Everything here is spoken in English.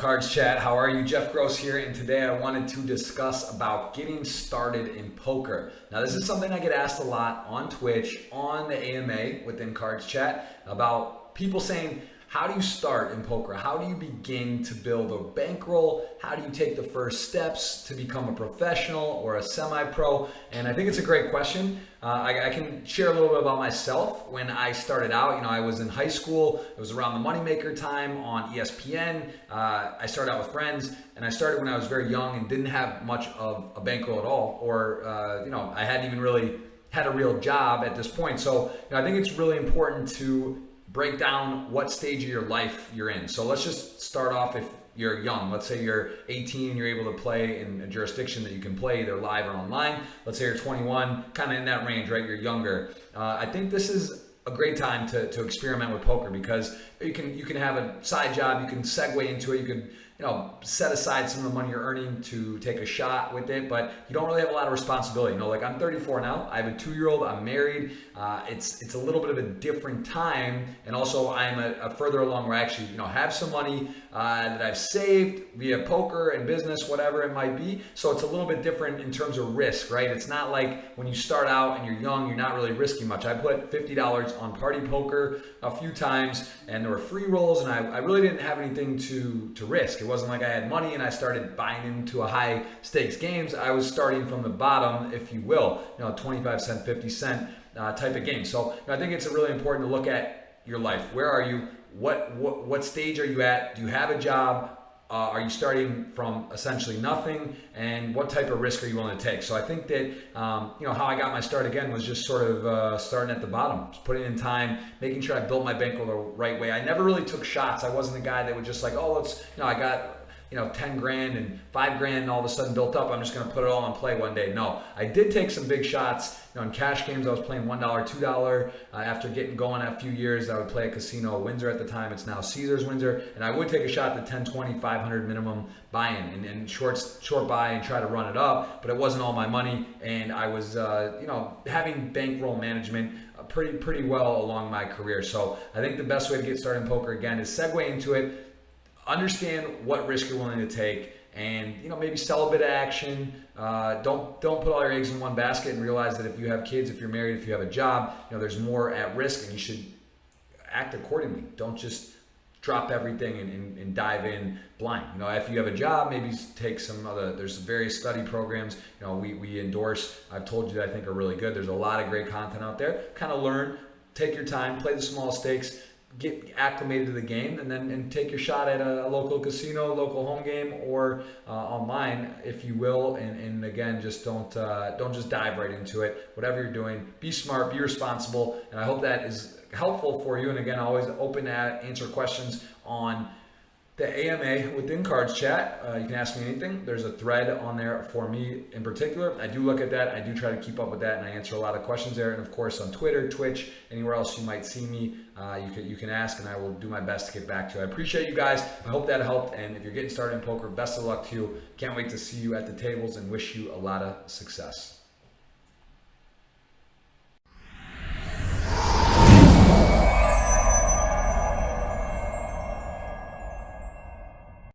Cards Chat? How are you? Jeff Gross here, and today I wanted to discuss about getting started in poker. Now, this is something I get asked a lot on Twitch, on the AMA within Cards Chat, about people saying, how do you start in poker? How do you begin to build a bankroll? How do you take the first steps to become a professional or a semi-pro? And I think it's a great question. I can share a little bit about myself. When I started out, I was in high school. It was around the Moneymaker time on ESPN. I started out with friends, and I started when I was very young and didn't have much of a bankroll at all, or I hadn't even really had a real job at this point. So I think it's really important to break down what stage of your life you're in. So let's just start off if you're young. Let's say you're 18 and you're able to play in a jurisdiction that you can play either live or online. Let's say you're 21, kind of in that range, right? You're younger. I think this is a great time to experiment with poker because you can have a side job, you can segue into it, you can set aside some of the money you're earning to take a shot with it, but you don't really have a lot of responsibility. Like I'm 34 now, I have a 2-year-old, I'm married. It's a little bit of a different time, and also I'm a further along where I actually have some money that I've saved via poker and business, whatever it might be. So it's a little bit different in terms of risk, right? It's not like when you start out and you're young, you're not really risking much. I put $50 on party poker a few times, and there were free rolls, and I really didn't have anything to risk. It wasn't like I had money and I started buying into a high stakes games. I was starting from the bottom, if you will, 25 cent, 50 cent type of game. So I think it's really important to look at your life. Where are you? What stage are you at? Do you have a job? Are you starting from essentially nothing? And what type of risk are you willing to take? So I think that, how I got my start again was just sort of starting at the bottom, just putting in time, making sure I built my bankroll the right way. I never really took shots. I wasn't a guy that would just like, I got 10 grand and 5 grand and all of a sudden built up, I'm just going to put it all in play one day. No, I did take some big shots. In cash games, I was playing $1, $2. After getting going a few years, I would play a casino, Windsor at the time. It's now Caesars Windsor. And I would take a shot at 10, 20, 500 minimum buy-in and short buy and try to run it up. But it wasn't all my money. And I was, having bankroll management pretty well along my career. So I think the best way to get started in poker, again, is segue into it. Understand what risk you're willing to take, and maybe sell a bit of action. Don't put all your eggs in one basket, and realize that if you have kids, if you're married, if you have a job, there's more at risk, and you should act accordingly. Don't just drop everything and dive in blind. If you have a job, maybe take some other. There's various study programs. We endorse. I've told you that I think are really good. There's a lot of great content out there. Kind of learn, take your time, play the small stakes. Get acclimated to the game, and take your shot at a local casino, local home game, or online, if you will. And again, just don't just dive right into it. Whatever you're doing, be smart, be responsible, and I hope that is helpful for you. And again, always open to answer questions on the AMA within Cards Chat. You can ask me anything. There's a thread on there for me in particular. I do look at that. I do try to keep up with that, and I answer a lot of questions there. And of course, on Twitter, Twitch, anywhere else you might see me, you can ask, and I will do my best to get back to you. I appreciate you guys. I hope that helped. And if you're getting started in poker, best of luck to you. Can't wait to see you at the tables and wish you a lot of success.